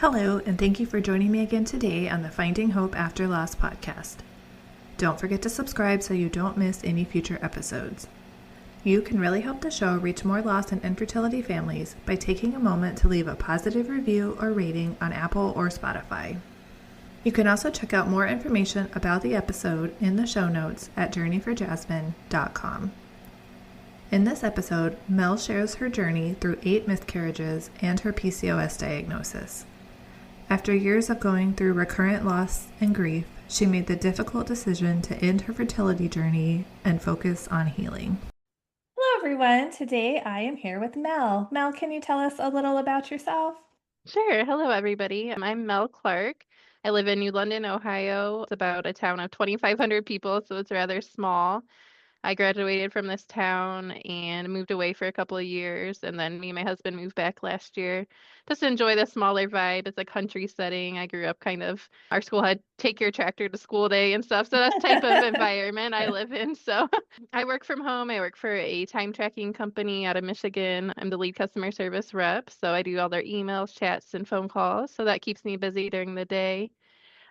Hello, and thank you for joining me again today on the Finding Hope After Loss podcast. Don't forget to subscribe so you don't miss any future episodes. You can really help the show reach more loss and infertility families by taking a moment to leave a positive review or rating on Apple or Spotify. You can also check out more information about the episode in the show notes at journeyforjasmine.com. In this episode, Mel shares her journey through 8 miscarriages and her PCOS diagnosis. After years of going through recurrent loss and grief, she made the difficult decision to end her fertility journey and focus on healing. Hello, everyone. Today I am here with Mel. Mel, can you tell us a little about yourself? Sure. Hello, everybody. I'm Mel Clark. I live in New London, Ohio. It's about a town of 2,500 people, so it's rather small. I graduated from this town and moved away for a couple of years, and then me and my husband moved back last year just to enjoy the smaller vibe. It's a country setting. I grew up our school had take your tractor to school day and stuff, so that's the type of environment I live in. So I work from home. I work for a time tracking company out of Michigan. I'm the lead customer service rep, so I do all their emails, chats, and phone calls, so that keeps me busy during the day.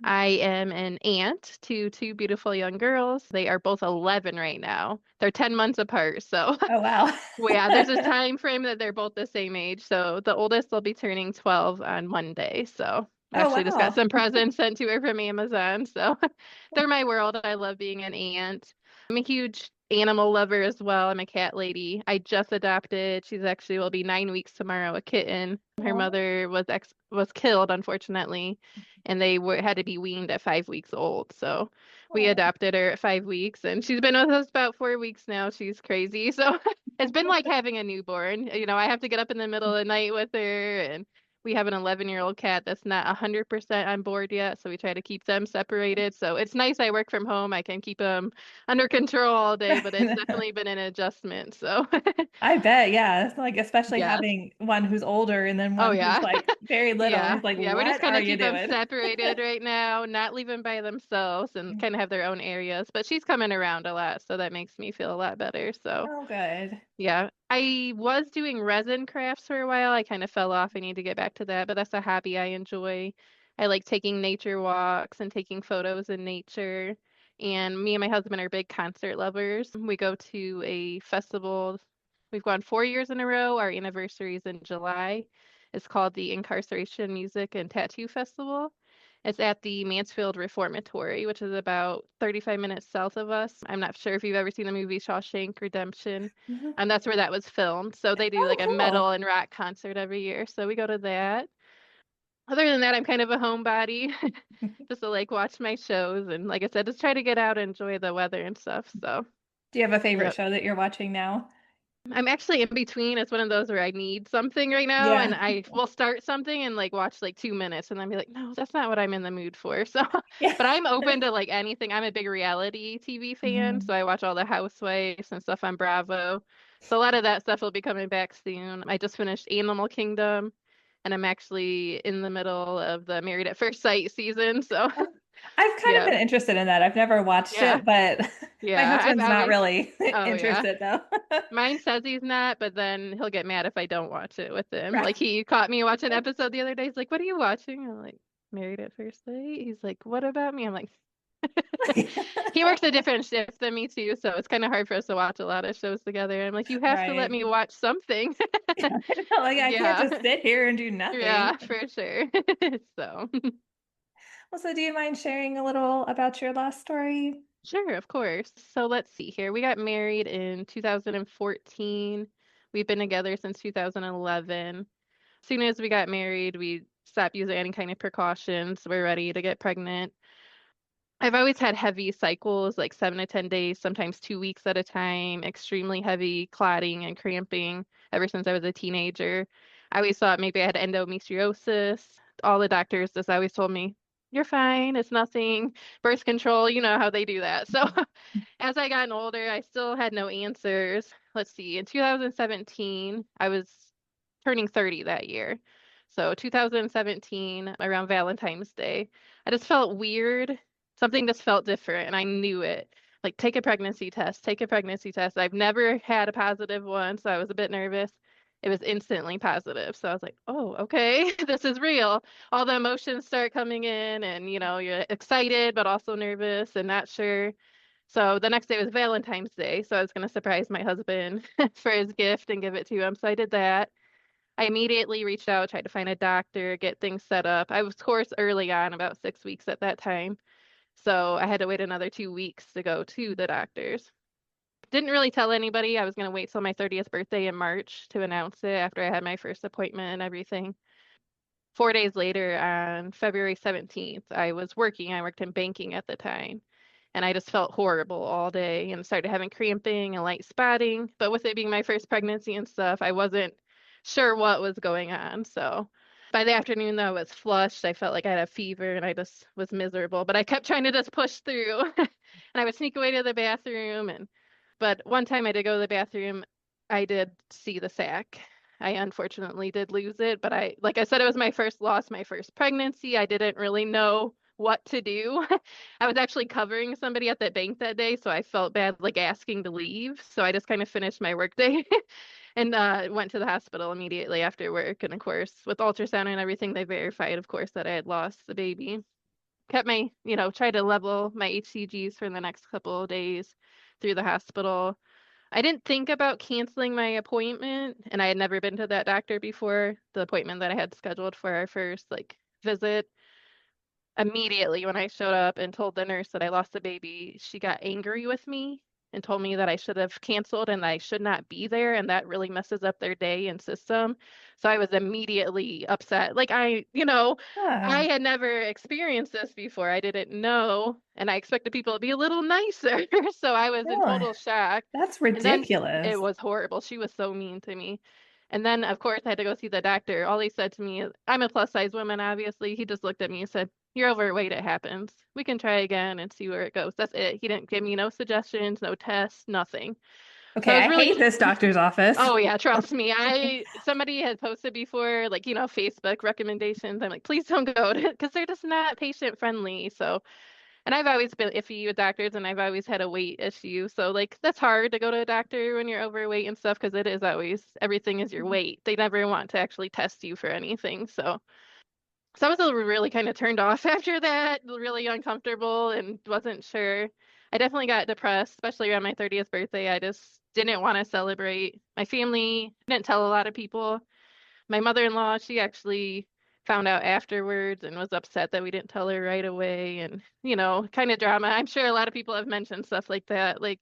I am an aunt to 2 beautiful young girls. They are both 11 right now. They're 10 months apart. So, Oh, wow. well, yeah, there's a time frame that they're both the same age. So the oldest will be turning 12 on Monday. So I Oh, actually just got wow. some presents sent to her from Amazon. So they're my world. I love being an aunt. I'm a huge animal lover as well. I'm a cat lady. I just adopted. Will be 9 weeks tomorrow, a kitten. Her Oh, mother was killed, unfortunately, and had to be weaned at 5 weeks old. So we oh. adopted her at 5 weeks, and she's been with us about 4 weeks now. She's crazy. So it's been like having a newborn. I have to get up in the middle of the night with her, and we have an 11-year-old cat that's not 100% on board yet, so we try to keep them separated. So it's nice I work from home. I can keep them under control all day, but it's definitely been an adjustment. So I bet, yeah. It's like, especially yes. having one who's older and then Oh one who's yeah. like very little. And Yeah. it's like, Yeah. We're just what kind are of you keep them doing? separated right now, not leave them by themselves and kind of have their own areas. But she's coming around a lot, so that makes me feel a lot better. So Oh, good. yeah. I was doing resin crafts for a while. I kind of fell off. I need to get back to that, but that's a hobby I enjoy. I like taking nature walks and taking photos in nature. And me and my husband are big concert lovers. We go to a festival. We've gone 4 years in a row. Our anniversary is in July. It's called the Incarceration Music and Tattoo Festival. It's at the Mansfield Reformatory, which is about 35 minutes south of us. I'm not sure if you've ever seen the movie Shawshank Redemption. Mhm. And that's where that was filmed. So they do Oh, like a cool. metal and rock concert every year. So we go to that. Other than that, I'm kind of a homebody. Just to like watch my shows and like I said, just try to get out and enjoy the weather and stuff. So Do you have a favorite yep. show that you're watching now? I'm actually in between. It's one of those where I need something right now and Yeah. I will start something and like watch like 2 minutes and then be like, no, that's not what I'm in the mood for. So Yeah. but I'm open to like anything. I'm a big reality TV fan, Mhm. so I watch all the Housewives and stuff on Bravo. So a lot of that stuff will be coming back soon. I just finished Animal Kingdom and I'm actually in the middle of the Married at First Sight season. So I've kind of yeah. been interested in that. I've never watched Yeah. it, but my Yeah. I've husband's not always really oh yeah. interested though. Mine says he's not, but then he'll get mad if I don't watch it with him. Right. Like he caught me watching an episode the other day. He's like, "What are you watching?" I'm like, "Married at First Sight." He's like, "What about me?" I'm like, he works a different shift than me too, so it's kind of hard for us to watch a lot of shows together. I'm like, "You have to let Right. me watch something." Like I can't Yeah. just sit here and do Yeah, nothing. for sure. So, Well, so do you mind sharing a little about your last story? sure, of course. So let's see here. We got married in 2014. We've been together since 2011. Soon as we got married, we stopped using any kind of precautions. We're ready to get pregnant. I've always had heavy cycles, like 7 to 10 days, sometimes 2 weeks at a time, extremely heavy clotting and cramping ever since I was a teenager. I always thought maybe I had endometriosis. All the doctors just always told me, you're fine, it's nothing. Birth control, you know how they do that. So as I gotten older, I still had no answers. Let's see, in 2017, I was turning 30 that year. So 2017, around Valentine's Day, I just felt weird. Something just felt different, and I knew it. Like, take a pregnancy test, take a pregnancy test. I've never had a positive one, so I was a bit nervous. it was instantly positive. So I was like, oh, okay, this is real. All the emotions start coming in, and you're excited, but also nervous and not sure. So the next day was Valentine's Day. So I was going to surprise my husband for his gift and give it to him. So I did that. I immediately reached out, tried to find a doctor, get things set up. I was, of course, early on, about 6 weeks at that time. So I had to wait another 2 weeks to go to the doctors. Didn't really tell anybody. I was going to wait till my 30th birthday in March to announce it after I had my first appointment and everything. 4 days later, on February 17th, I was working. I worked in banking at the time. And I just felt horrible all day and started having cramping and light spotting. But with it being my first pregnancy and stuff, I wasn't sure what was going on. So by the afternoon, though, I was flushed. I felt like I had a fever and I just was miserable. But I kept trying to just push through. And I would sneak away to the bathroom. But one time I did go to the bathroom, I did see the sac. I unfortunately did lose it, but like I said, it was my first loss, my first pregnancy. I didn't really know what to do. I was actually covering somebody at that bank that day, so I felt bad like asking to leave. So I just kind of finished my work day and went to the hospital immediately after work. And of course, with ultrasound and everything, they verified, of course, that I had lost the baby. Kept my, tried to level my HCGs for the next couple of days through the hospital. I didn't think about canceling my appointment, and I had never been to that doctor before. The appointment that I had scheduled for our first like visit. Immediately when I showed up and told the nurse that I lost the baby, she got angry with me and told me that I should have canceled and I should not be there, and that really messes up their day and system. So I was immediately upset. Like I Ah, had never experienced this before. I didn't know, and I expected people to be a little nicer. So I was in no, total shock. that's And then it ridiculous. was horrible. She was so mean to me. And then, of course, I had to go see the doctor. All he said to me is, I'm a plus size woman, obviously. He just looked at me and said, you're overweight, it happens. We can try again and see where it goes. That's it. He didn't give me no suggestions, no tests, nothing. So Okay, I was I really, hate this doctor's office. oh yeah, trust me. Somebody had posted before, like, Facebook recommendations. I'm like, please don't go to, because they're just not patient friendly. So, and I've always been iffy with doctors and I've always had a weight issue. So like that's hard to go to a doctor when you're overweight and stuff because it is always everything is your weight. They never want to actually test you for anything. So I was really kind of turned off after that, really uncomfortable and wasn't sure. I definitely got depressed, especially around my 30th birthday. I just didn't want to celebrate. My family didn't tell a lot of people. My mother-in-law, she actually found out afterwards and was upset that we didn't tell her right away and, kind of drama. I'm sure a lot of people have mentioned stuff like that. Like,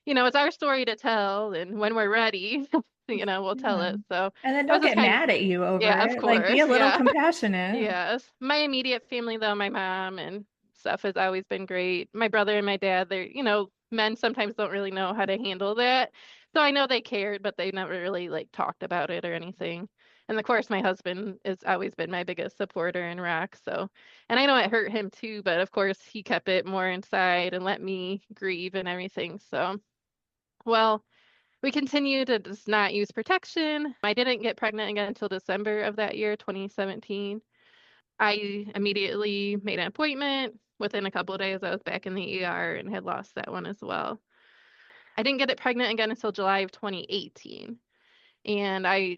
it's our story to tell, and when we're ready, we'll tell Yeah. it. So And then it was don't just get kind of, mad at you over yeah, of it. Like, be course. a little Yeah. compassionate. Yes. My immediate family, though, my mom and stuff has always been great. My brother and my dad, men sometimes don't really know how to handle that. So I know they cared, but they never really like talked about it or anything. And of course, my husband has always been my biggest supporter and rock. So, and I know it hurt him too, but of course, he kept it more inside and let me grieve and everything. So, well, we continued to just not use protection. I didn't get pregnant again until December of that year, 2017. I immediately made an appointment. Within a couple of days, I was back in the ER and had lost that one as well. I didn't get it pregnant again until July of 2018, and I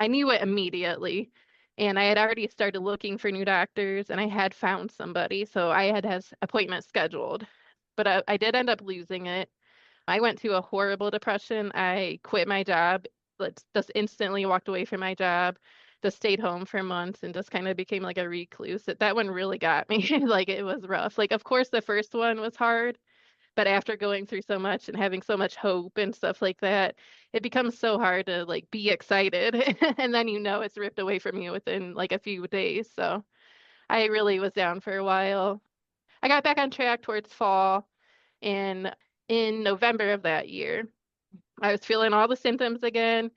knew it immediately. And I had already started looking for new doctors, and I had found somebody, so I had his appointment scheduled. But I did end up losing it. I went to a horrible depression. I quit my job, just instantly walked away from my job, just stayed home for months and just kind of became like a recluse. That one really got me. Like it was rough. Like, of course, the first one was hard, but after going through so much and having so much hope and stuff like that, it becomes so hard to like be excited. And then it's ripped away from you within like a few days. So I really was down for a while. I got back on track towards fall. And in November of that year, I was feeling all the symptoms again.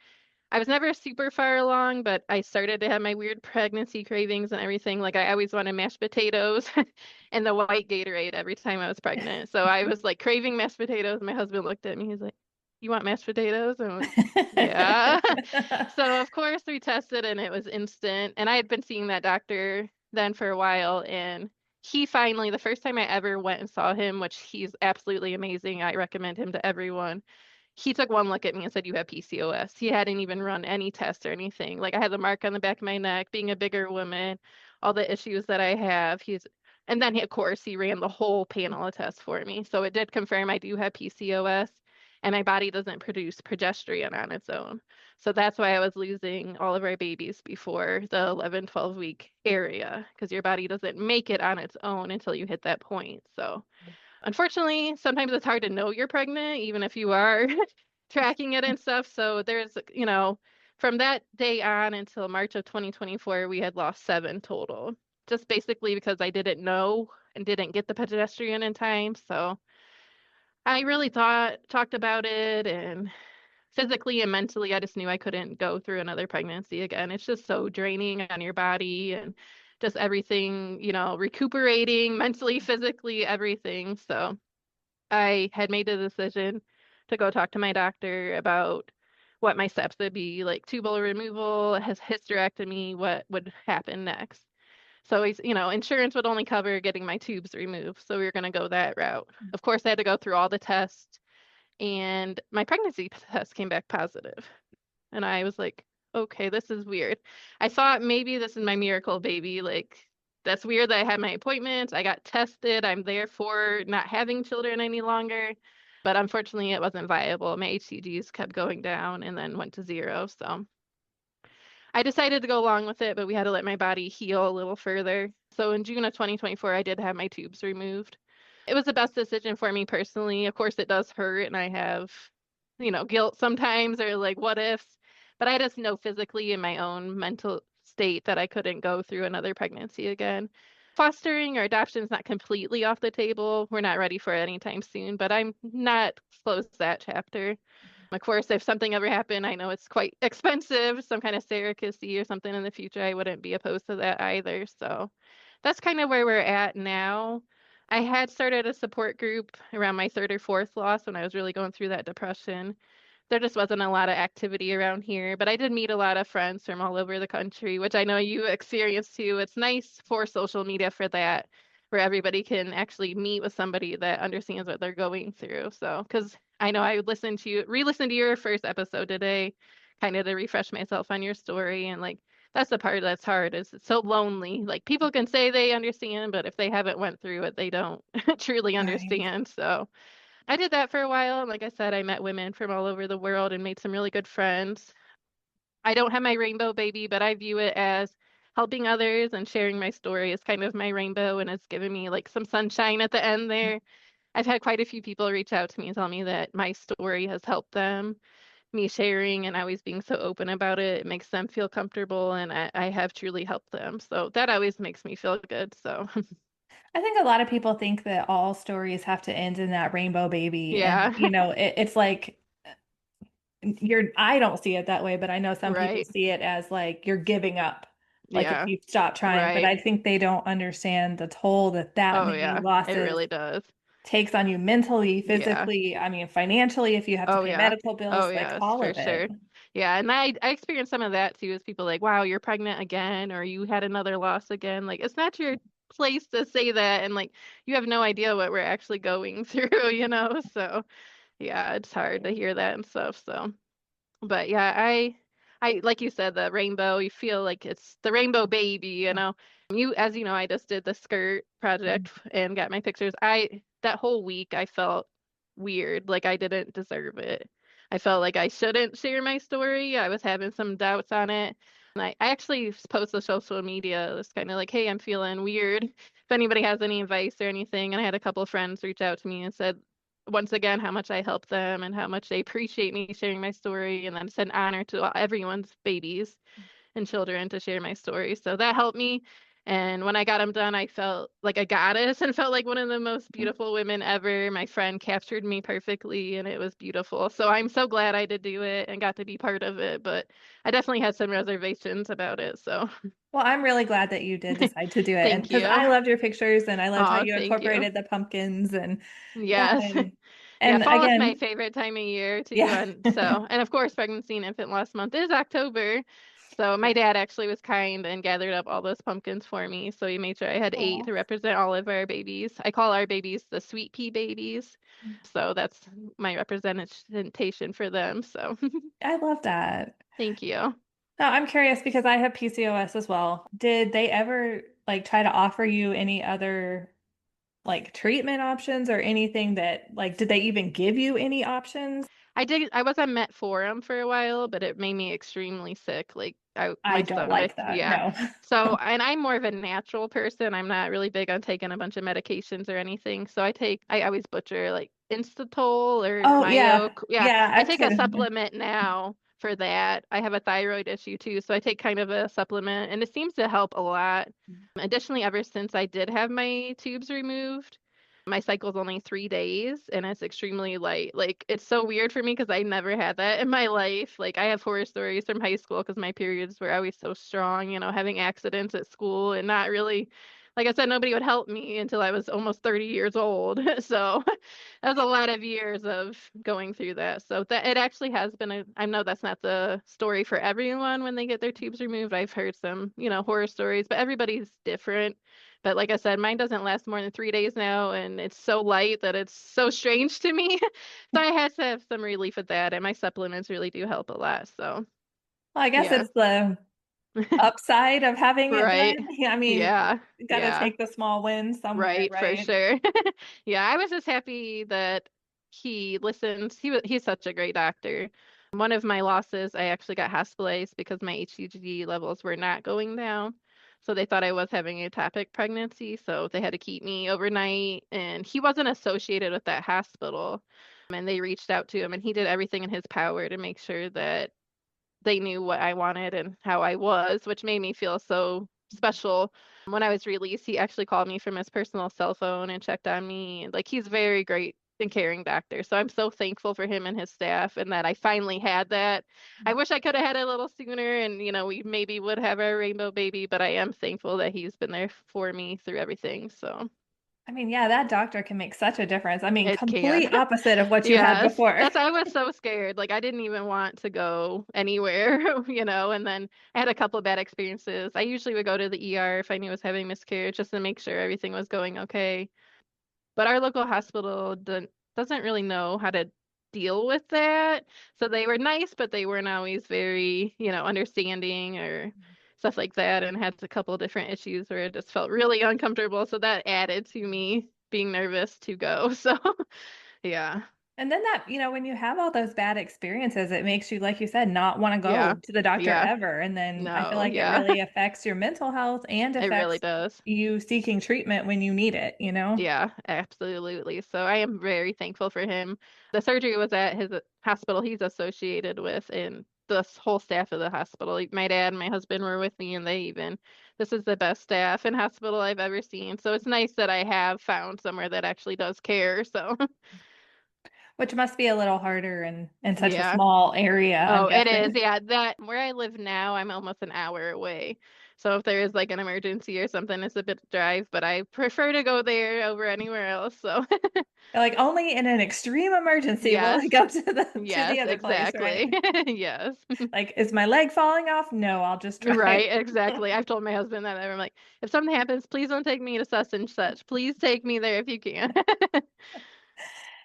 I was never super far along, but I started to have my weird pregnancy cravings and everything. Like I always wanted mashed potatoes and the white Gatorade every time I was pregnant. So I was like craving mashed potatoes. My husband looked at me. He's like, "You want mashed potatoes?" And I'm like, "Yeah." So of course we tested and it was instant. And I had been seeing that doctor then for a while, and he finally, the first time I ever went and saw him, which he's absolutely amazing. I recommend him to everyone. He took one look at me and said, "You have PCOS." He hadn't even run any tests or anything. Like I had the mark on the back of my neck, being a bigger woman, all the issues that I have. And then of course, he ran the whole panel of tests for me. So it did confirm I do have PCOS, and my body doesn't produce progesterone on its own. So that's why I was losing all of our babies before the 11, 12-week area, because your body doesn't make it on its own until you hit that point. So unfortunately, sometimes it's hard to know you're pregnant, even if you are tracking it and stuff. So there's, from that day on until March of 2024, we had lost 7 total, just basically because I didn't know and didn't get the progesterone in time. So I really talked about it, and physically and mentally, I just knew I couldn't go through another pregnancy again. It's just so draining on your body and just everything, recuperating mentally, physically, everything. So I had made the decision to go talk to my doctor about what my steps would be, like tubal removal, has hysterectomy, what would happen next. So he's, insurance would only cover getting my tubes removed. So we were going to go that route. Of course, I had to go through all the tests, and my pregnancy test came back positive. And I was like, okay, this is weird. I thought maybe this is my miracle baby. Like, that's weird that I had my appointment. I got tested. I'm there for not having children any longer. But unfortunately, it wasn't viable. My HCGs kept going down and then went to 0. So I decided to go along with it, but we had to let my body heal a little further. So in June of 2024, I did have my tubes removed. It was the best decision for me personally. Of course, it does hurt, and I have, guilt sometimes or like what ifs, but I just know physically in my own mental state that I couldn't go through another pregnancy again. Fostering or adoption is not completely off the table. We're not ready for it anytime soon, but I'm not closed to that chapter. Of course, if something ever happened, I know it's quite expensive, some kind of surrogacy or something in the future, I wouldn't be opposed to that either. So that's kind of where we're at now. I had started a support group around my 3rd or 4th loss when I was really going through that depression. There just wasn't a lot of activity around here, but I did meet a lot of friends from all over the country, which I know you experienced too. It's nice for social media for that, where everybody can actually meet with somebody that understands what they're going through. So, because I know I would re-listen to your first episode today, kind of to refresh myself on your story. And like, that's the part that's hard, is it's so lonely. Like people can say they understand, but if they haven't went through it, they don't truly Right. understand. So I did that for a while. And like I said, I met women from all over the world and made some really good friends. I don't have my rainbow baby, but I view it as helping others and sharing my story is kind of my rainbow, and it's given me like some sunshine at the end there. I've had quite a few people reach out to me and tell me that my story has helped them. Me sharing and always being so open about it, it makes them feel comfortable, and I have truly helped them. So that always makes me feel good. So I think a lot of people think that all stories have to end in that rainbow baby. And, yeah, it's like I don't see it that way, but I know some people right. see it as like you're giving up, like if Yeah, you stop trying. But right. I think they don't understand the toll that Oh, many yeah, it losses really does. takes on you mentally, Yeah. physically, I mean, financially, if you have to Oh pay yeah. medical Oh bills, like yes, all for of it. sure. Yeah, and I experienced some of that too, is people like, wow, you're pregnant again, or you had another loss again. Like it's not your place to say that, and like you have no idea what we're actually going through. So yeah, it's hard to hear that and stuff. So but yeah, I like you said, the rainbow, you feel like it's the rainbow baby. As you know, I just did the skirt project and got my pictures. That whole week I felt weird, like I didn't deserve it. I felt like I shouldn't share my story. I was having some doubts on it. And I actually posted on social media, it's kind of like, hey, I'm feeling weird. If anybody has any advice or anything. And I had a couple of friends reach out to me and said, once again, how much I help them and how much they appreciate me sharing my story. And then it's an honor to everyone's babies and children to share my story. So that helped me. And when I got them done, I felt like a goddess and felt like one of the most beautiful women ever. My friend captured me perfectly, and it was beautiful. So I'm so glad I did do it and got to be part of it. But I definitely had some reservations about it. So Well, I'm really glad that you did decide to do it. And thank because you. I loved your pictures and I loved how Oh, you thank you. incorporated the pumpkins and yeah, Yes. Yeah, and fall is my again, favorite time of year too. yeah. And so, and of course, pregnancy and infant loss month is October. So my dad actually was kind and gathered up all those pumpkins for me. So he made sure I had eight Oh, to represent all of our babies. I call our babies the sweet pea babies. So that's my representation for them. So I love that. thank you. Now, I'm curious because I have PCOS as well. Did they ever like try to offer you any other like treatment options or anything that like did they even give you any options? I was on metformin for a while, but it made me extremely sick. Like I my don't stomach, like that. yeah. No. So, and I'm more of a natural person. I'm not really big on taking a bunch of medications or anything. So I always butcher like Instantol or Oh, yeah. Myo. Yeah, Yeah, I I've take a taken. supplement now for that. I have a thyroid issue too, so I take kind of a supplement and it seems to help a lot. Additionally, ever since I did have my tubes removed, my cycle's only 3 days and it's extremely light. Like it's so weird for me because I never had that in my life. Like I have horror stories from high school because my periods were always so strong, having accidents at school and not really, like I said, nobody would help me until I was almost 30 years old. So that was a lot of years of going through that. So that it actually has been I know that's not the story for everyone when they get their tubes removed. I've heard some, horror stories, but everybody's different. But like I said, mine doesn't last more than 3 days now, and it's so light that it's so strange to me. So I had to have some relief with that, and my supplements really do help a lot. So Well, I guess yeah, it's the upside of having it right. done. Yeah, I mean, Yeah, you got to yeah, take the small wins somewhere, right, for right? sure. Yeah, I was just happy that he listened. He's such a great doctor. One of my losses, I actually got hospitalized because my HCG levels were not going down. So they thought I was having ectopic pregnancy, so they had to keep me overnight. And he wasn't associated with that hospital. And they reached out to him, and he did everything in his power to make sure that they knew what I wanted and how I was, which made me feel so special. When I was released, he actually called me from his personal cell phone and checked on me. Like he's very great and caring doctor. So I'm so thankful for him and his staff and that I finally had that. I wish I could have had it a little sooner and we maybe would have our rainbow baby, but I am thankful that he's been there for me through everything. So I mean, yeah, that doctor can make such a difference. I mean, it can. complete opposite of what you had Yes, before. I was so scared. Like I didn't even want to go anywhere, and then I had a couple of bad experiences. I usually would go to the ER if I knew I was having miscarriage just to make sure everything was going okay. But our local hospital doesn't really know how to deal with that. So they were nice, but they weren't always very, understanding or stuff like that, and had a couple of different issues where it just felt really uncomfortable. So that added to me being nervous to go. So yeah. And then that, when you have all those bad experiences, it makes you, like you said, not want to Yeah. go to the doctor Yeah. ever. And then I feel No, like it yeah. really affects your mental health and It really affects does. you seeking treatment when you need it? Yeah, absolutely. So I am very thankful for him. The surgery was at his hospital he's associated with, and the whole staff of the hospital. Like, my dad and my husband were with me, and this is the best staff and hospital I've ever seen. So it's nice that I have found somewhere that actually does care. So Which must be a little harder in such a yeah. small area, I'm Oh, it is. guessing. Yeah, that where I live now, I'm almost an hour away. So if there is like an emergency or something, it's a bit drive, but I prefer to go there over anywhere else. So Like only in an extreme emergency will I yes, go to the yes, other place, exactly. right? Yes. Like, is my leg falling off? No, I'll just drive. Right, exactly. I've told my husband that. I'm like, if something happens, please don't take me to such and such. Please take me there if you can.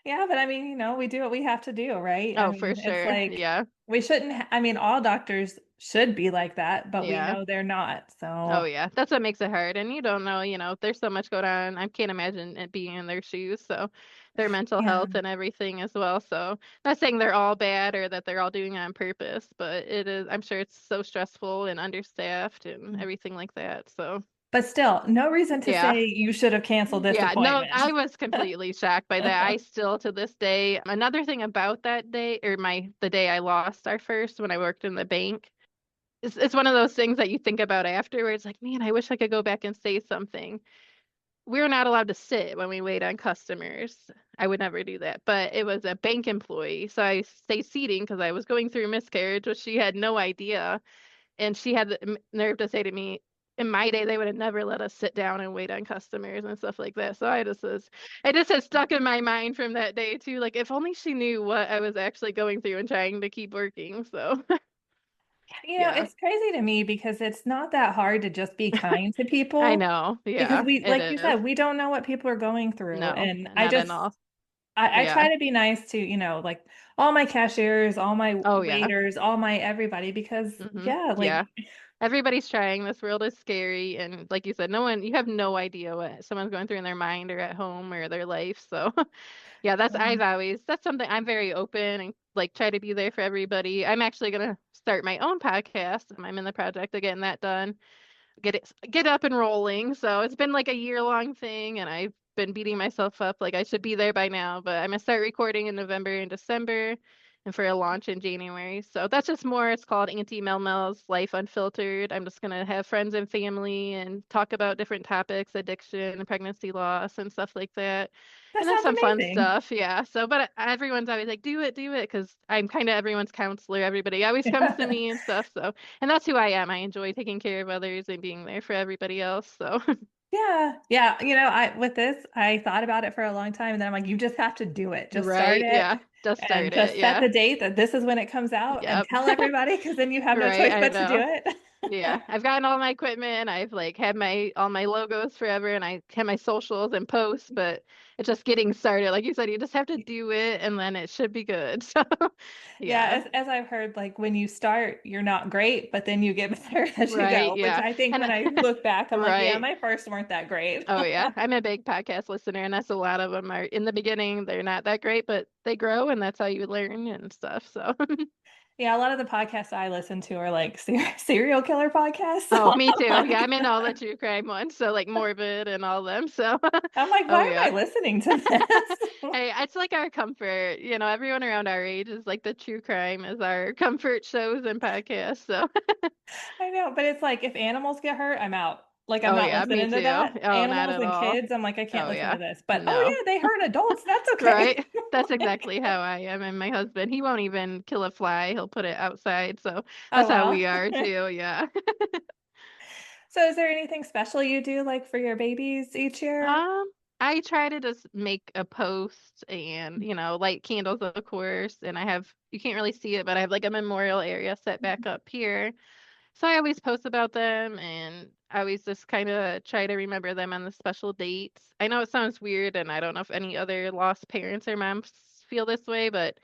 Yeah, but I mean, we do what we have to do, right? I Oh, for mean, it's sure. like Yeah. we shouldn't, I mean, all doctors should be like that, but we Yeah. know they're not. Oh So, yeah, that's what makes it hard. And you don't know, there's so much going on. I can't imagine it being in their shoes. So their mental yeah. health and everything as well. So not saying they're all bad or that they're all doing it on purpose, but I'm sure it's so stressful and understaffed and everything like that. So But still, no reason to yeah. say you should have canceled this Yeah, no, appointment. I was completely shocked by that. I still to this day, another thing about that day or the day I lost our first when I worked in the bank. It's one of those things that you think about afterwards, like, man, I wish I could go back and say something. We're not allowed to sit when we wait on customers. I would never do that. But it was a bank employee. So I stayed seating because I was going through miscarriage, which she had no idea. And she had the nerve to say to me, in my day, they would have never let us sit down and wait on customers and stuff like that. So it just has stuck in my mind from that day too. Like, if only she knew what I was actually going through and trying to keep working. So Yeah, It's crazy to me because it's not that hard to just be kind to I people know. because Yeah, we, it like you is. said, we don't know what people are going through. No, And not at all. I Yeah. try to be nice to, like all my cashiers, all my Oh, yeah. waiters, all my everybody because yeah, like Yeah. Everybody's trying. This world is scary. And like you said, you have no idea what someone's going through in their mind or at home or their life. So yeah, that's something I'm very open and like try to be there for everybody. I'm actually gonna start my own podcast. I'm in the project of getting that done, get up and rolling. So it's been like a year-long thing, and I've been beating myself up like I should be there by now. But I'm gonna start recording in November and December, and for a launch in January. So that's just more. It's called Auntie Mel Mel's Life Unfiltered. I'm just gonna have friends and family and talk about different topics, addiction, pregnancy loss, and stuff like that. that And then sounds some fun amazing. stuff, yeah. So, but everyone's always like, do it, because I'm kind of everyone's counselor. Everybody always comes to me and stuff. So, and that's who I am. I enjoy taking care of others and being there for everybody else. So, Yeah. Yeah. With this, I thought about it for a long time and then I'm like, you just have to do it. Just start right, it yeah, just and start it, just set yeah, the date that this is when it comes out and yep, tell everybody because then you have no right. choice I but to do know. it. Yeah, I've gotten all my equipment. I've like had my all my logos forever, and I have my socials and posts. But it's just getting started. Like you said, you just have to do it, and then it should be good. So, Yeah, yeah, as I've heard, like when you start, you're not great, but then you get better as you right, go, which yeah, I think and when I look back, I'm like, yeah, right. my first weren't that great. Oh yeah, I'm a big podcast listener, and that's a lot of them are in the beginning. They're not that great, but they grow, and that's how you learn and stuff. So, Yeah, a lot of the podcasts I listen to are like serial killer podcasts. So oh, me I'm too. Yeah, like, I'm in all the true crime ones, so like Morbid and all them. So, I'm like, oh why am yeah. I listening to this? Hey, it's like our comfort. Everyone around our age is like the true crime is our comfort shows and podcasts. So, I know, but it's like if animals get hurt, I'm out. Like I'm oh not yeah, me listening to too. that. Oh, not Animals at and all. kids, I'm like, I can't Oh listen to yeah, this. But oh no. yeah, they hurt adults. That's okay. Right? That's exactly how I am. And my husband, he won't even kill a fly. He'll put it outside. So Oh that's how wow. we are too. Yeah. So is there anything special you do like for your babies each year? Um, I try to just make a post and, light candles, of course. And you can't really see it, but I have like a memorial area set back up here. So I always post about them and I always just kind of try to remember them on the special dates. I know it sounds weird and I don't know if any other lost parents or moms feel this way, but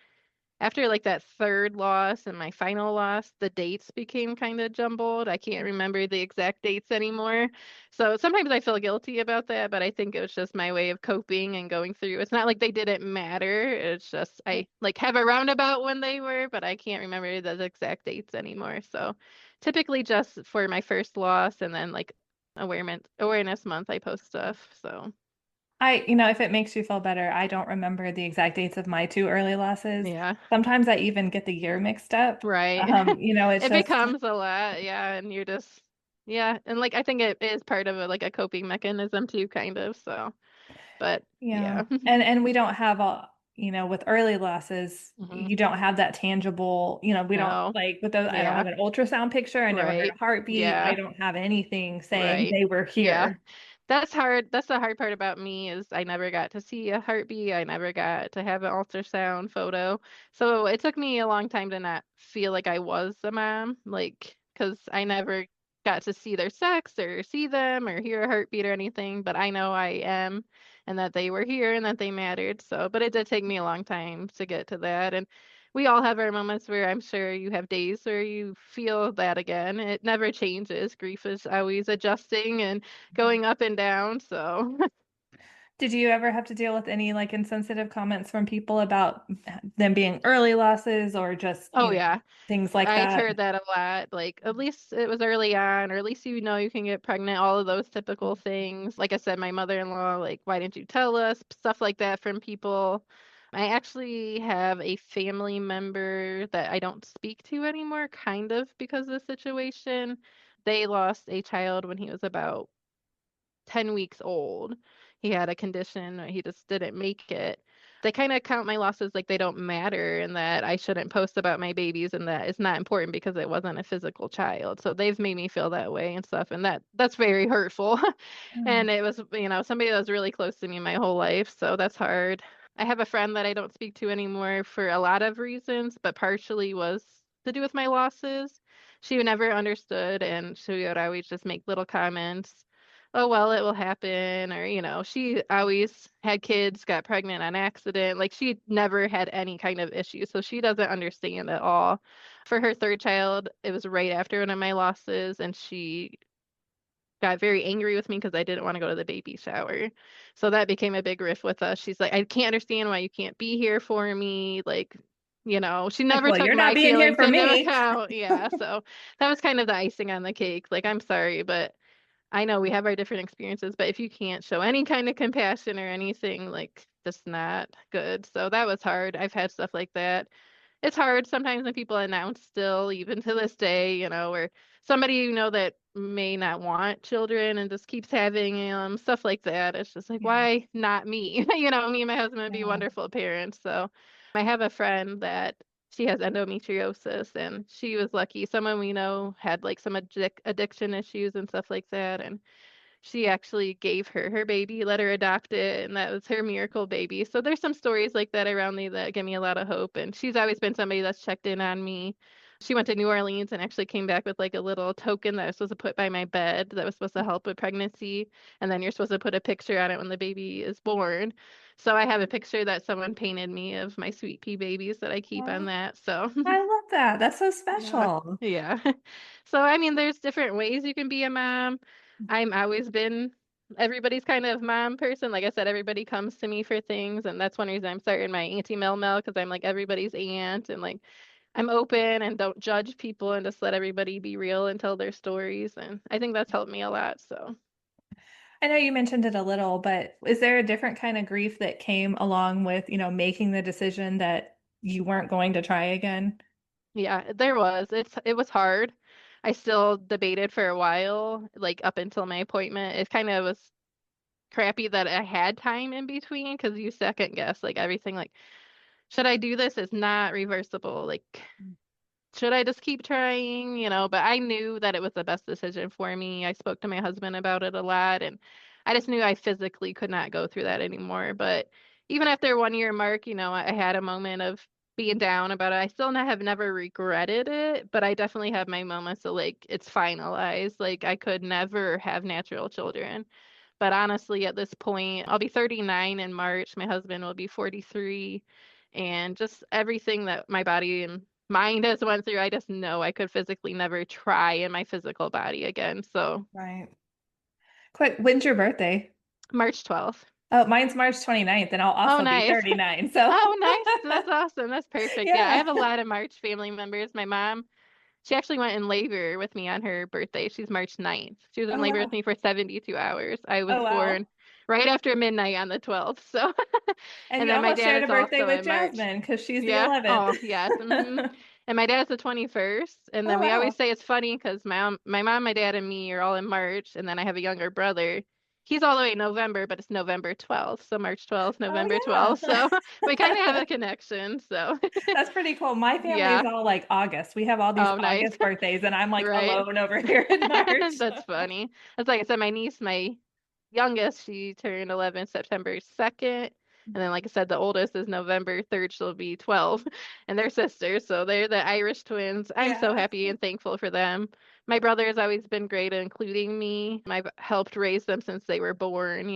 after like that third loss and my final loss, the dates became kind of jumbled. I can't remember the exact dates anymore. So sometimes I feel guilty about that, but I think it was just my way of coping and going through. It's not like they didn't matter. It's just I like have a roundabout when they were, but I can't remember the exact dates anymore. So typically just for my first loss and then like awareness month I post stuff. So If it makes you feel better, I don't remember the exact dates of my two early losses. yeah. Sometimes I even get the year mixed up. Right. It's It just, becomes a lot, yeah, and you're just yeah, and like I think it is part of like a coping mechanism too, kind of. So, but yeah. yeah. And we don't have with early losses, hmm you don't have that tangible, we don't No. like with those, I don't have Yeah. an ultrasound picture. I never heard Right. a heartbeat. I Yeah. don't have anything saying Right. they were Yeah. here. That's hard. That's the hard part about me is I never got to see a heartbeat. I never got to have an ultrasound photo. So it took me a long time to not feel like I was a mom, like, because I never got to see their sex or see them or hear a heartbeat or anything. But I know I am and that they were here and that they mattered. So, but it did take me a long time to get to that. And we all have our moments where I'm sure you have days where you feel that again. It never changes. Grief is always adjusting and going up and down. So, Did you ever have to deal with any like insensitive comments from people about them being early losses or just, oh yeah, things like I've that? heard that a lot. Like, at least it was early on, or at least you can get pregnant, all of those typical things. Like I said, my mother-in-law, like, why didn't you tell us? Stuff like that from people. I actually have a family member that I don't speak to anymore, kind of because of the situation. They lost a child when he was about 10 weeks old. He had a condition, he just didn't make it. They kind of count my losses like they don't matter and that I shouldn't post about my babies and that it's not important because it wasn't a physical child. So they've made me feel that way and stuff. And that's very hurtful. Oh. And it was, somebody that was really close to me my whole life. So that's hard. I have a friend that I don't speak to anymore for a lot of reasons, but partially was to do with my losses. she never understood, and she would always just make little comments. Oh, well, it will happen. Or, she always had kids, got pregnant on accident. Like, she never had any kind of issue. So she doesn't understand at all. For her third child, it was right after one of my losses, and she got very angry with me because I didn't want to go to the baby shower. So that became a big riff with us. She's like, I can't understand why you can't be here for me. Like, she Like, never well, took you're not my being here feelings for into me. account. Yeah. So that was kind of the icing on the cake. Like, I'm sorry, but I know we have our different experiences, but if you can't show any kind of compassion or anything, like, just not good. So that was hard. I've had stuff like that. It's hard sometimes when people announce still, even to this day, or somebody that may not want children and just keeps having stuff like that. It's just like, Yeah. why not me? Me and my husband would be Yeah. wonderful parents. So I have a friend that she has endometriosis, and she was lucky. Someone we know had like some addiction issues and stuff like that, and she actually gave her baby, let her adopt it, and that was her miracle baby. So there's some stories like that around me that give me a lot of hope. And she's always been somebody that's checked in on me. She went to New Orleans and actually came back with like a little token that I was supposed to put by my bed that was supposed to help with pregnancy. And then you're supposed to put a picture on it when the baby is born. So I have a picture that someone painted me of my sweet pea babies that I keep on Aw, that. So I love that. That's so yeah. special. Yeah. So I mean, there's different ways you can be a mom. I'm always been everybody's kind of mom person. Like I said, everybody comes to me for things, and that's one reason I'm starting my Auntie Mel Mel, because I'm like everybody's aunt, and like I'm open and don't judge people and just let everybody be real and tell their stories. And I think that's helped me a lot. So I know you mentioned it a little, but is there a different kind of grief that came along with, making the decision that you weren't going to try again? yeah, there was. It was hard. I still debated for a while, like up until my appointment. It kind of was crappy that I had time in between because you second guess like everything. Like, should I do this? It's not reversible. Like, should I just keep trying? But I knew that it was the best decision for me. I spoke to my husband about it a lot, and I just knew I physically could not go through that anymore. But even after 1 year mark, I had a moment of being down about it. I still have never regretted it, but I definitely have my moments of like it's finalized. Like I could never have natural children. But honestly, at this point, I'll be 39 in March. My husband will be 43. And just everything that my body and mind has went through, I just know I could physically never try in my physical body again. So Right. Quick, when's your birthday? March 12th. Oh, mine's March 29th, and I'll Oh, also be nice. 39. So, Oh, nice. That's awesome. That's perfect. Yeah, I yeah. have a lot of March family members. My mom, she actually went in labor with me on her birthday. She's March 9th. She was in Oh, labor with wow. me for 72 hours. I was Oh, wow. born right after midnight on the 12th. So, And and you then my almost dad shared a is birthday also with in March. Jasmine because she's the Yeah. 11th. Oh, yes. And my dad's the 21st. And Oh, then we wow. always say it's funny because my mom, my dad, and me are all in March. And then I have a younger brother. He's all the way in November, but it's November 12th. So March 12th, Oh, November yeah. 12th. So we kind of have a connection. So That's pretty cool. My family is yeah. all like August. We have all these Oh, nice. August birthdays, and I'm like Right. alone over here in March. That's funny. That's like I said, my niece, my youngest, she turned 11 September 2nd. And then, like I said, the oldest is November 3rd. She'll be 12. And they're sisters. So they're the Irish twins. I'm so Yeah. happy and thankful for them. My brother has always been great at including me. I've helped raise them since they were born.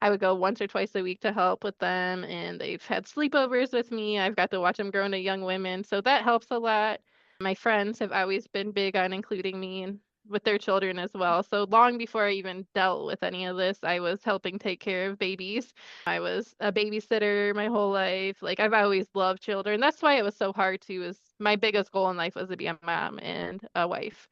I would go once or twice a week to help with them. And they've had sleepovers with me. I've got to watch them grow into young women. So that helps a lot. My friends have always been big on including me and with their children as well. So long before I even dealt with any of this, I was helping take care of babies. I was a babysitter my whole life. Like I've always loved children. That's why it was so hard to is my biggest goal in life was to be a mom and a wife.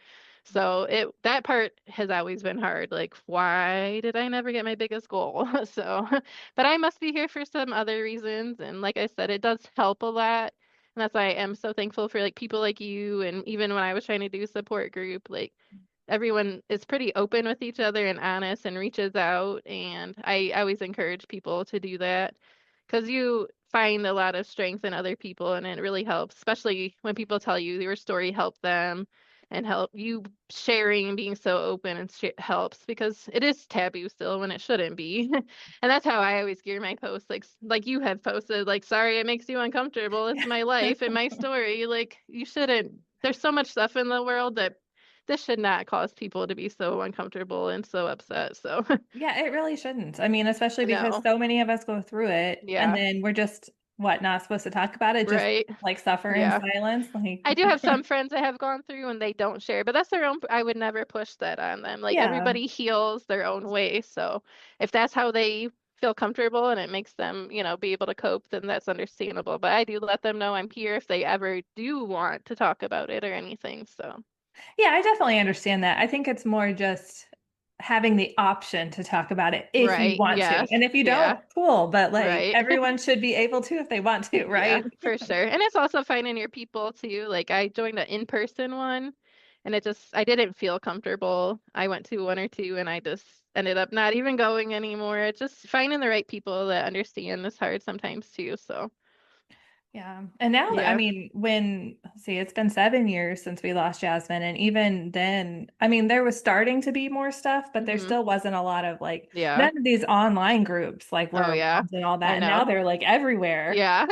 So that part has always been hard. Like, why did I never get my biggest goal? So, but I must be here for some other reasons. And like I said, it does help a lot. And that's why I am so thankful for like people like you. And even when I was trying to do support group, like everyone is pretty open with each other and honest and reaches out. And I always encourage people to do that because you find a lot of strength in other people and it really helps, especially when people tell you your story helped them and help you sharing and being so open and helps because it is taboo still when it shouldn't be. And that's how I always gear my posts like you have posted like sorry it makes you uncomfortable, it's my life and my story, like you shouldn't There's so much stuff in the world that this should not cause people to be so uncomfortable and so upset. So, Yeah, it really shouldn't. I mean, especially because no. so many of us go through it and Yeah. then we're just what, not supposed to talk about it, just Right. like suffer in Yeah. silence. Like, I do have some friends that have gone through and they don't share, but that's their own. I would never push that on them. Like yeah. everybody heals their own way. So if that's how they feel comfortable and it makes them, be able to cope, then that's understandable. But I do let them know I'm here if they ever do want to talk about it or anything. So Yeah, I definitely understand that. I think it's more just having the option to talk about it if you right. want to. Yes. And if you don't, Yeah. cool. But like Right. everyone should be able to if they want to, Yeah, right? for sure. And it's also finding your people too. Like I joined an in-person one and I didn't feel comfortable. I went to one or two and I just ended up not even going anymore. It's just finding the right people that understand is hard sometimes too. So, Yeah. And now, I yeah. mean, let's see, it's been 7 years since we lost Jasmine. And even then, I mean, there was starting to be more stuff, but there Hmm. still wasn't a lot of like, Yeah. none of these online groups like Oh were yeah. moms and all I that. And now know. they're like everywhere. Yeah.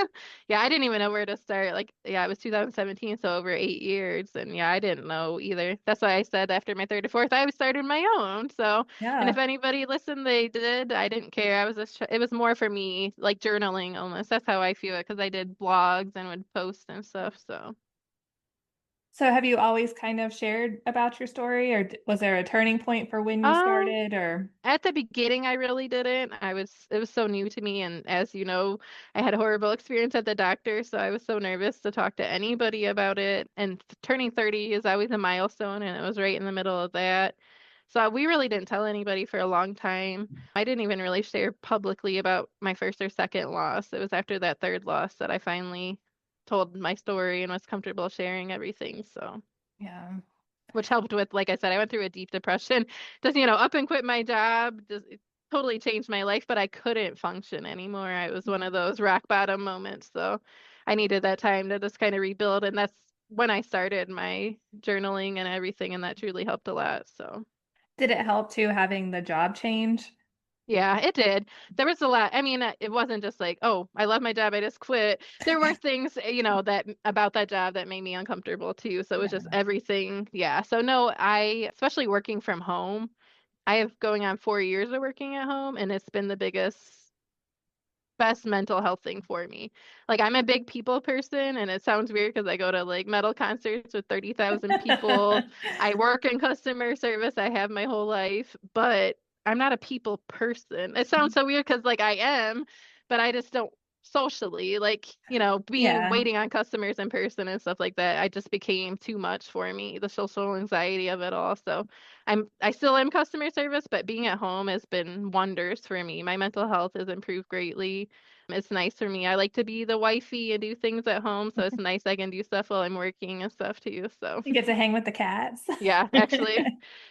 Yeah, I didn't even know where to start. Like, yeah, it was 2017, so over 8 years. And yeah, I didn't know either. That's why I said after my third or fourth, I started my own. So, and if Yeah. anybody listened, they did. I didn't care. I was just, it was more for me, like journaling almost. That's how I feel it because I did blogs and would post and stuff. So, So have you always kind of shared about your story, or was there a turning point for when you um, started, or? at the beginning, I really didn't. It was so new to me. And as you know, I had a horrible experience at the doctor. So I was so nervous to talk to anybody about it. And turning 30 is always a milestone. And it was right in the middle of that. So we really didn't tell anybody for a long time. I didn't even really share publicly about my first or second loss. It was after that third loss that I finally told my story and was comfortable sharing everything. So Yeah. which helped with, like I said, I went through a deep depression. Just, up and quit my job. Just it totally changed my life, but I couldn't function anymore. It was one of those rock bottom moments. So I needed that time to just kind of rebuild. And that's when I started my journaling and everything, and that truly helped a lot. So Did it help too having the job change? yeah, it did. There was a lot. I mean, it wasn't just like, oh, I love my job, I just quit. There were things, that about that job that made me uncomfortable too. So it was just Yeah. everything. Yeah. So no, especially working from home. I have going on 4 years of working at home, and it's been the best mental health thing for me. Like, I'm a big people person, and it sounds weird because I go to like metal concerts with 30,000 people. I work in customer service, I have my whole life, but I'm not a people person. It sounds so weird because like I am, but I just don't socially like, being Yeah. waiting on customers in person and stuff like that. I just became too much for me, the social anxiety of it all. So I still am customer service, but being at home has been wonders for me. My mental health has improved greatly. It's nice for me. I like to be the wifey and do things at home, so it's nice I can do stuff while I'm working and stuff too. So You get to hang with the cats. yeah, actually,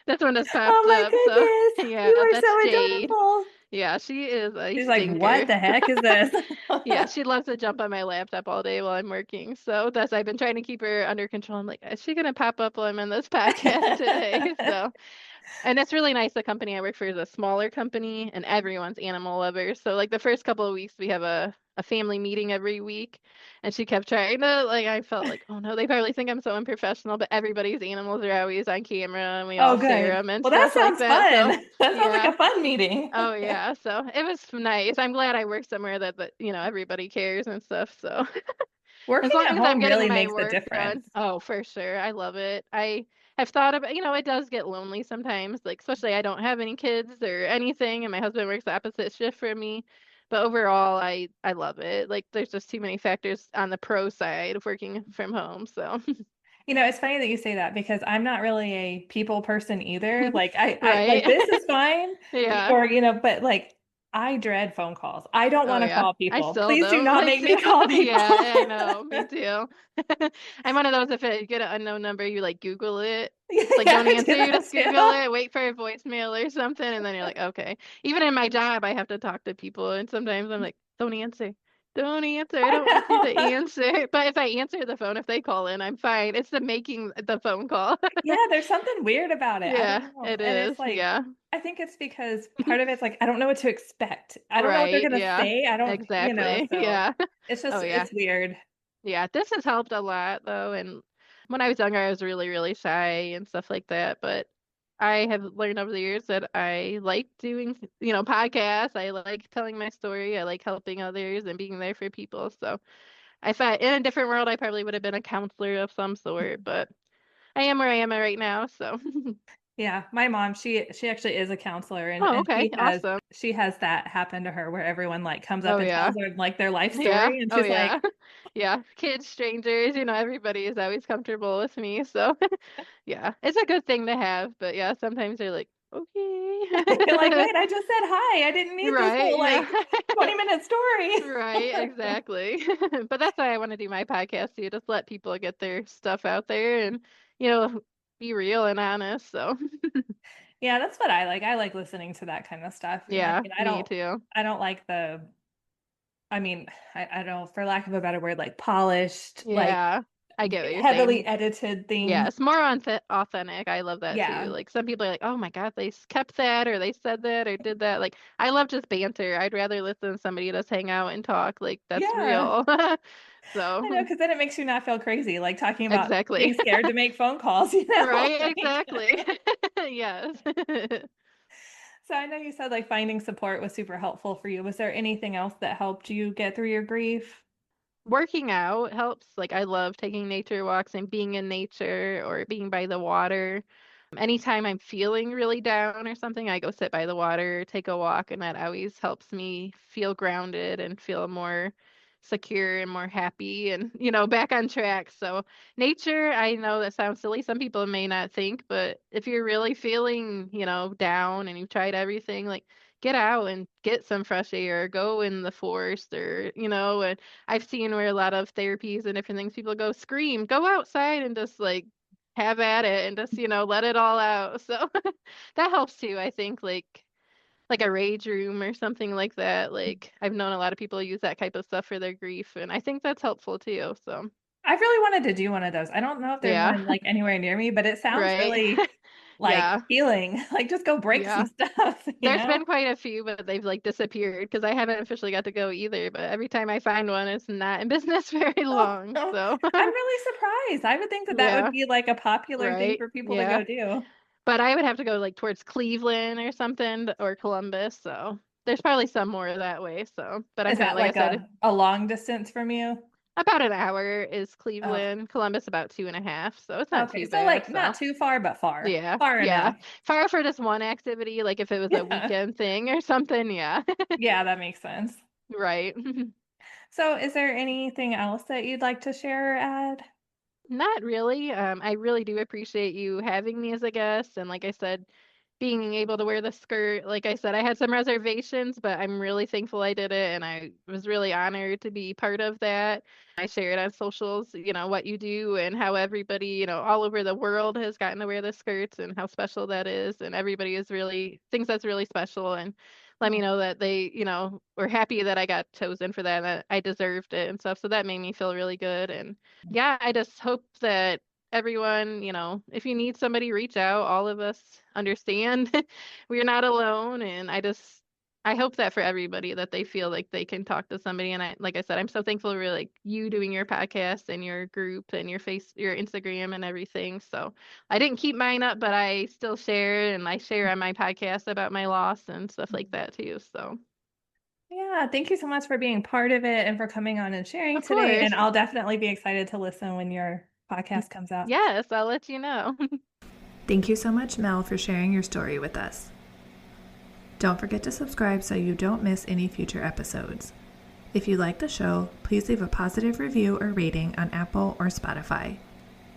this one just Oh popped my up. So goodness. yeah, You are that's so Jade. adorable. Yeah, she is a She's like, what stinker. the heck is this? Yeah, she loves to jump on my laptop all day while I'm working. So that's I've been trying to keep her under control. I'm like, is she gonna pop up while I'm in this podcast today? So and it's really nice. The company I work for is a smaller company and everyone's animal lovers. So like the first couple of weeks we have a family meeting every week and she kept trying to like I felt like, oh no, they probably think I'm so unprofessional, but everybody's animals are always on camera and we Oh, all share good. them and Well, that stuff like sounds that. fun. So That sounds like yeah. a fun meeting. Oh yeah. So it was nice. I'm glad I work somewhere that everybody cares and stuff. So as Working long at as I'm home getting really my makes a work done. difference. Oh, for sure. I love it. I have thought about, it does get lonely sometimes, like especially I don't have any kids or anything and my husband works the opposite shift from me. But overall, I love it. Like there's just too many factors on the pro side of working from home. So, It's funny that you say that because I'm not really a people person either. Like I like right. this is fine, Yeah. or but like I dread phone calls. I don't Oh want to yeah. call I people. still Please do don't not like make to. me call people. Yeah, I know. Me too. I'm one of those if you get an unknown number, you like Google it. It's like Yeah, don't I do answer, you that just too. Google it, wait for a voicemail or something, and then you're like, okay. Even in my job, I have to talk to people, and sometimes I'm like, don't answer. Don't answer. I don't want you to I know. answer. But if I answer the phone, if they call in, I'm fine. It's the making the phone call. Yeah, there's something weird about it. I don't Yeah, know. it And is. it's like, Yeah. I think it's because part of it's like, I don't know what to expect. I don't know what they're Right. gonna Yeah. say. I don't, Exactly. so Yeah. it's Oh just, yeah. it's weird. Yeah, this has helped a lot though, and When I was younger, I was really, really shy and stuff like that. But I have learned over the years that I like doing, podcasts. I like telling my story. I like helping others and being there for people. So I thought in a different world, I probably would have been a counselor of some sort, but I am where I am right now. So, Yeah, my mom, she actually is a counselor, and oh, okay, awesome. she has that happen to her where everyone like comes up Oh, and yeah. tells her like their life Yeah. story, and Oh, she's like, yeah. Yeah. Kids, strangers, everybody is always comfortable with me. So, yeah, it's a good thing to have. But yeah, sometimes they're like, you're like, okay. wait, I just said hi. I didn't need this Right. whole Yeah. like 20-minute story. Right. Exactly. But that's why I want to do my podcast too, just let people get their stuff out there and, you know, be real and honest. So, Yeah, that's what I like. I like listening to that kind of stuff. I yeah, mean, me too. I don't like I mean, I don't, for lack of a better word, like polished, like Yeah, I get what you're heavily saying. edited Yeah, things. it's more authentic. I love that too. Yeah. Like some people are like, "Oh my God, they kept that or they said that or did that." Like I love just banter. I'd rather listen to somebody just hang out and talk. Like that's Yeah. real. I know, So, because then it makes you not feel crazy, like talking about exactly. being scared to make phone calls, Right, Like, exactly. Yes. so I know you said like finding support was super helpful for you. Was there anything else that helped you get through your grief? Working out helps. Like I love taking nature walks and being in nature or being by the water. Anytime I'm feeling really down or something, I go sit by the water, take a walk, and that always helps me feel grounded and feel more secure and more happy and, back on track. So, nature, I know that sounds silly. Some people may not think, but if you're really feeling, down and you've tried everything, like get out and get some fresh air, go in the forest or, and I've seen where a lot of therapies and different things people go scream, go outside and just like have at it and just, let it all out. So that helps too, I think, like a rage room or something like that. Like I've known a lot of people use that type of stuff for their grief, and I think that's helpful too. So I really wanted to do one of those. I don't know if there's yeah, one like anywhere near me, but it sounds right. really like Yeah, healing. Like just go break some yeah. stuff, There's been quite a few, but they've like disappeared because I haven't officially got to go either. But every time I find one, it's not in business very Oh, long. no. So I'm really surprised. I would think that that would yeah, be like a popular thing right. for people to Yeah. go do. But I would have to go like towards Cleveland or something or Columbus. So there's probably some more that way. So, but I'm Is kind of that like I like said, a long distance from you? about an hour is Oh, Cleveland, Columbus about 2.5. So it's not okay. too So bad. like So not too far, but far. yeah, Far yeah. enough. Far for just one activity, like if it was a Yeah. weekend thing or something. Yeah, Yeah, that makes sense. right. So is there anything else that you'd like to share or add? Not really. I really do appreciate you having me as a guest. And like I said, being able to wear the skirt, like I said, I had some reservations, but I'm really thankful I did it. And I was really honored to be part of that. I shared on socials, what you do and how everybody, all over the world has gotten to wear the skirts and how special that is. And everybody is really thinks that's really special. And let me Oh, know that they, were happy that I got chosen for that and that I deserved it and stuff. So that made me feel really good. And yeah, I just hope that everyone, if you need somebody, reach out. All of us understand we're not alone. And I hope that for everybody that they feel like they can talk to somebody. And like I said, I'm so thankful for like you doing your podcast and your group and your Instagram and everything. So I didn't keep mine up, but I still share and I share on my podcast about my loss and stuff like that too. So yeah, thank you so much for being part of it and for coming on and sharing of today. And course. I'll definitely be excited to listen when your podcast comes out. Yes, I'll let you know. Thank you so much, Mel, for sharing your story with us. Don't forget to subscribe so you don't miss any future episodes. If you like the show, please leave a positive review or rating on Apple or Spotify.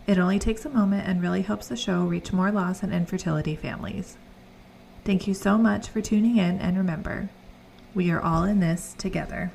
It only takes a moment and really helps the show reach more loss and infertility families. Thank you so much for tuning in, and remember, we are all in this together.